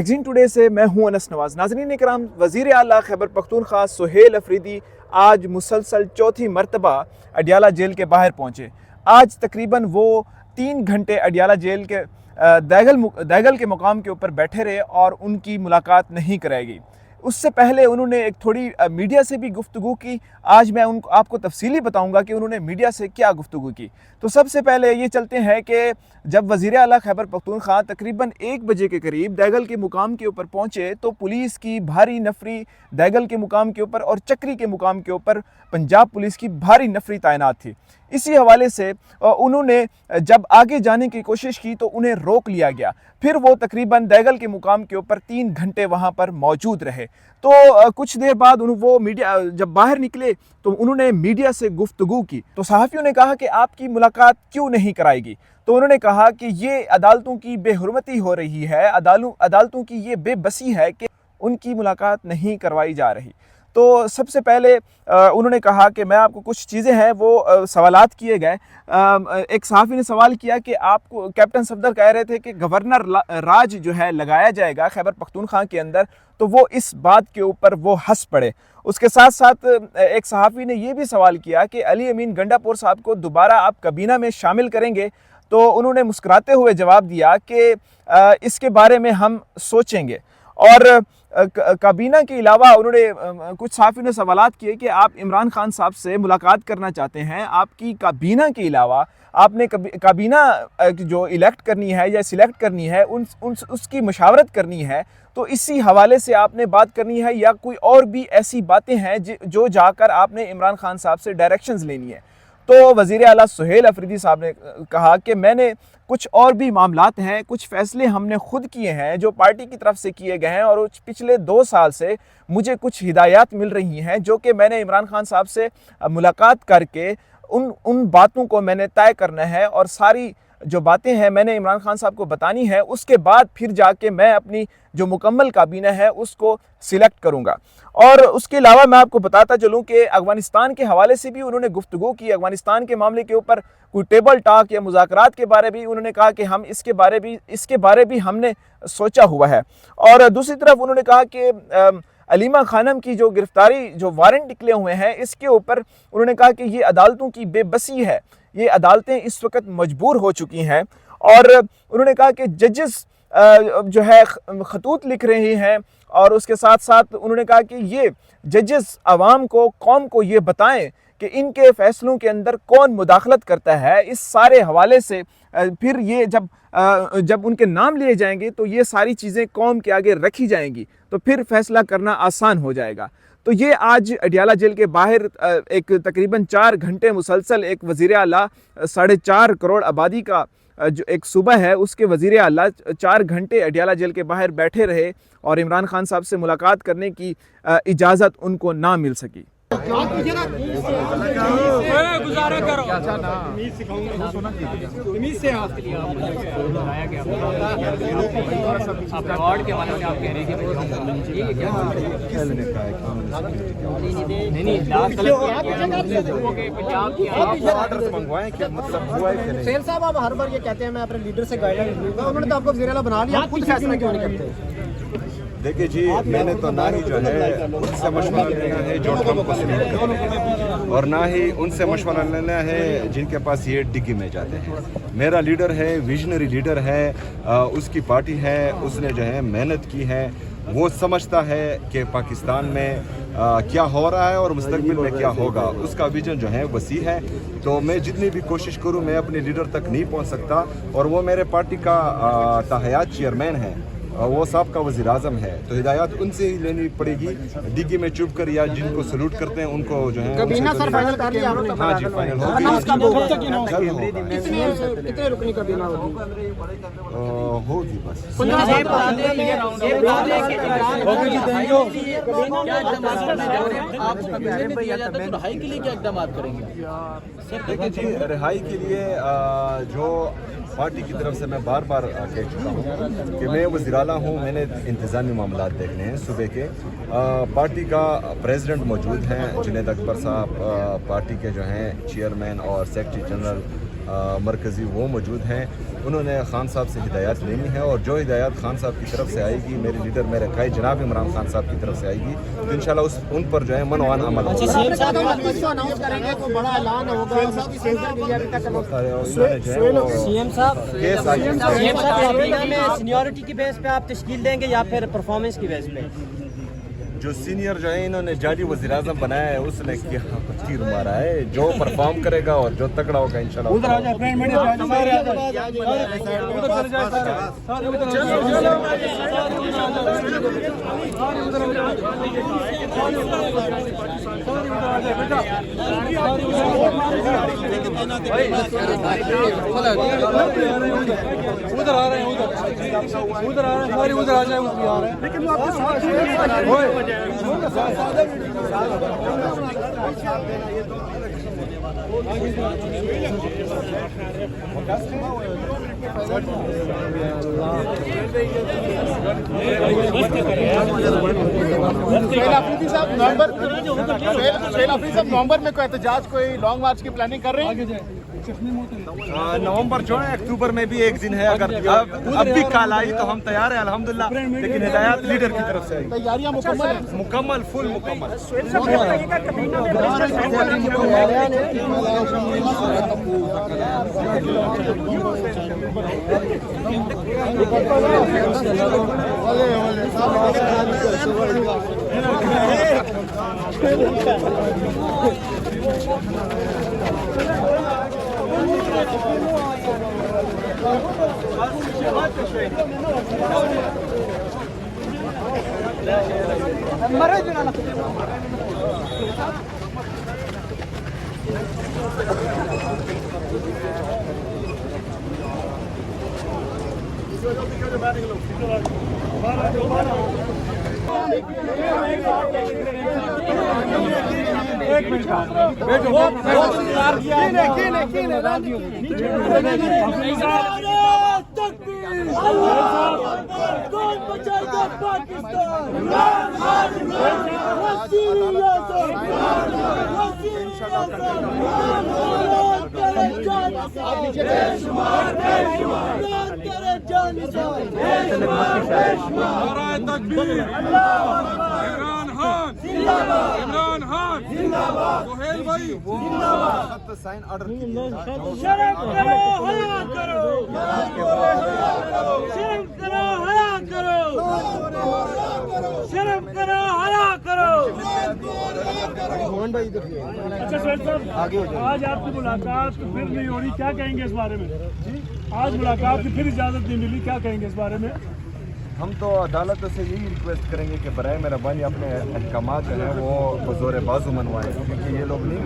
Magazine today से मैं हूं अनस नवाज। नाज़रीन इकराम, वज़ीर आला खैबर पख्तूनख्वा सुहेल अफरीदी आज मुसलसल चौथी मरतबा अडियाला जेल के बाहर पहुंचे। आज तकरीबन वो 3 घंटे अडियाला जेल के दैगल के मुकाम के ऊपर बैठे रहे और उनकी मुलाकात नहीं कराई गई। उससे पहले उन्होंने एक थोड़ी मीडिया से भी गुफ्तगू की। आज मैं आपको तफसीली बताऊंगा कि उन्होंने मीडिया से क्या गुफ्तगू की। तो सबसे पहले ये चलते हैं कि जब वज़ीर आला खैबर पख्तूनख्वा तकरीबन 1 बजे के करीब दैगल के मुकाम के ऊपर पहुंचे तो पुलिस की भारी नफरी दैगल के मुकाम के ऊपर और चक्री के मुकाम के ऊपर पंजाब पुलिस की भारी नफरी तैनात थी। इसी हवाले से उन्होंने जब आगे जाने की कोशिश की तो उन्हें रोक लिया गया। फिर वो तकरीबन दैगल के मुकाम के ऊपर 3 घंटे वहाँ पर मौजूद रहे। तो कुछ देर बाद वो मीडिया जब बाहर निकले तो उन्होंने मीडिया से गुफ्तगू की। तो सहाफ़ियों ने कहा कि आपकी मुलाकात क्यों नहीं कराएगी। तो उन्होंने कहा कि ये अदालतों की बेहुरमती हो रही है, अदालतों की ये बेबसी है कि उनकी मुलाकात नहीं करवाई जा रही। तो सबसे पहले उन्होंने कहा कि मैं आपको कुछ चीज़ें हैं वो सवालात किए गए। एक सहाफ़ी ने सवाल किया कि आपको कैप्टन सफदर कह रहे थे कि गवर्नर राज जो है लगाया जाएगा खैबर पख्तूनख्वा के अंदर, तो वो इस बात के ऊपर वो हंस पड़े। उसके साथ साथ एक सहाफ़ी ने ये भी सवाल किया कि अली अमीन गंडापुर साहब को दोबारा आप काबीना में शामिल करेंगे। तो उन्होंने मुस्कुराते हुए जवाब दिया कि इसके बारे में हम सोचेंगे। और काबीना के अलावा उन्होंने कुछ सहाफ़ियों ने सवालात किए कि आप इमरान खान साहब से मुलाकात करना चाहते हैं, आपकी काबीना के अलावा आपने काबीना जो इलेक्ट करनी है या सिलेक्ट करनी है उसकी मशावरत करनी है, तो इसी हवाले से आपने बात करनी है या कोई और भी ऐसी बातें हैं जो जाकर आपने इमरान खान साहब से डायरेक्शंस लेनी है। तो वज़ीर आला सुहेल अफरीदी साहब ने कहा कि मैंने कुछ और भी मामलात हैं, कुछ फ़ैसले हमने खुद किए हैं जो पार्टी की तरफ से किए गए हैं और पिछले 2 साल से मुझे कुछ हिदायत मिल रही हैं जो कि मैंने इमरान खान साहब से मुलाकात करके उन बातों को मैंने तय करना है और सारी जो बातें हैं मैंने इमरान खान साहब को बतानी है। उसके बाद फिर जाके मैं अपनी जो मुकम्मल काबीना है उसको सिलेक्ट करूंगा। और उसके अलावा मैं आपको बताता चलूं कि अफ़गानिस्तान के हवाले से भी उन्होंने गुफ्तगू की। अफ़गानिस्तान के मामले के ऊपर कोई टेबल टॉक या मुज़ाकरात के बारे भी उन्होंने कहा कि हम इसके बारे भी हमने सोचा हुआ है। और दूसरी तरफ उन्होंने कहा कि अलीमा खानम की जो गिरफ्तारी जो वारंट निकले हुए हैं इसके ऊपर उन्होंने कहा कि ये अदालतों की बेबसी है, ये अदालतें इस वक्त मजबूर हो चुकी हैं। और उन्होंने कहा कि जजेस जो है खतूत लिख रहे हैं और उसके साथ साथ उन्होंने कहा कि ये जजेस आवाम को, कौम को ये बताएं कि इनके फैसलों के अंदर कौन मुदाखलत करता है। इस सारे हवाले से फिर ये जब उनके नाम लिए जाएंगे तो ये सारी चीज़ें कौम के आगे रखी जाएंगी तो फिर फैसला करना आसान हो जाएगा। तो ये आज अडियाला जेल के बाहर एक तकरीबन 4 घंटे मुसलसल एक वज़ीर आला 4.5 करोड़ आबादी का जो एक सूबा है उसके वज़ीर आला 4 घंटे अडियाला जेल के बाहर बैठे रहे और इमरान खान साहब से मुलाकात करने की इजाज़त उनको ना मिल सकी। गुजारा करो सेल साहब, आप हर बार ये कहते हैं मैं अपने लीडर से गाइडलाइन लूंगा, उन्होंने तो आपको वज़ीर आला बना लिया, खुद फैसला क्यों नहीं करते? देखिए जी, मैंने तो ना ही जो है उनसे मशवरा लेना है जो ट्रम्प को सपोर्ट करते हैं और ना ही उनसे मशवरा लेना है जिनके पास ये डिग्गी में जाते हैं। मेरा लीडर है, विजनरी लीडर है, उसकी पार्टी है, उसने जो है मेहनत की है, वो समझता है कि पाकिस्तान में क्या हो रहा है और मुस्तकबिल में क्या होगा, उसका विजन जो है वसी है। तो मैं जितनी भी कोशिश करूं मैं अपने लीडर तक नहीं पहुंच सकता और वो मेरे पार्टी का ताहयात चेयरमैन है, वो साहब का वज़ीर आज़म है, तो हिदायत उनसे ही लेनी पड़ेगी। डिग्गी में चुप कर या जिनको सैल्यूट करते हैं उनको जो है कबीना सर फाइनल कर लिया आपने? हाँ जी, फाइनल हो कितने रुकनी कबीना होगी बस। देखिए जी, रिहाई के लिए जो पार्टी की तरफ से मैं बार बार कह चुका हूँ कि मैं वज़ीर आला हूँ, मैंने इंतज़ामी मामलात देखने हैं सूबे के। पार्टी का प्रेसिडेंट मौजूद हैं जुनैद अकबर साहब, पार्टी के जो हैं चेयरमैन और सेक्रेटरी जनरल مرکزی وہ موجود ہیں. انہوں نے خان صاحب سے ہدایات لینی ہے اور جو ہدایات خان صاحب کی طرف سے آئے گی, میرے لیڈر میرے قائد جناب عمران خان صاحب کی طرف سے آئے گی, تو انشاءاللہ ان پر جو ہے منوان عمل ہوگا. سینیورٹی کی بیس پہ آپ تشکیل دیں گے یا پھر پرفارمنس کی بیس پہ؟ جو سینئر جو ہے انہوں نے جعلی وزیر اعظم بنایا ہے, اس نے کیا تیر مارا ہے. جو پرفارم کرے گا اور جو تگڑا ہوگا انشاءاللہ. ادھر آ رہے ہیں, ادھر آ رہے ہیں, سارے ادھر آ جائیں, ادھر آ رہے ہیں, لیکن وہ آپ کے ساتھ نومبر میں کوئی احتجاج, کوئی لانگ مارچ کی پلاننگ کر رہے ہیں؟ نومبر جو ہے, اکتوبر میں بھی ایک دن ہے. اگر اب بھی کال آئی تو ہم تیار ہیں الحمدللہ, لیکن ہدایات لیڈر کی طرف سے آئی. تیاریاں مکمل ہیں؟ مکمل, فل مکمل. عمران خان سہیل بھائی سائن آرڈر شرم کرو, حیا کرو, شرم کرو, حیا کرو, شرم کرو, حیا کرو. اچھا سہیل صاحب, آج آپ کی ملاقات پھر نہیں ہو رہی, کیا کہیں گے اس بارے میں؟ آج ملاقات کی پھر اجازت نہیں ملی, کیا کہیں گے اس بارے میں؟ ہم تو عدالت سے یہی ریکویسٹ کریں گے کہ برائے مہربانی اپنے احکامات جو ہیں وہ بزور بازو منوائیں, کیونکہ یہ لوگ نہیں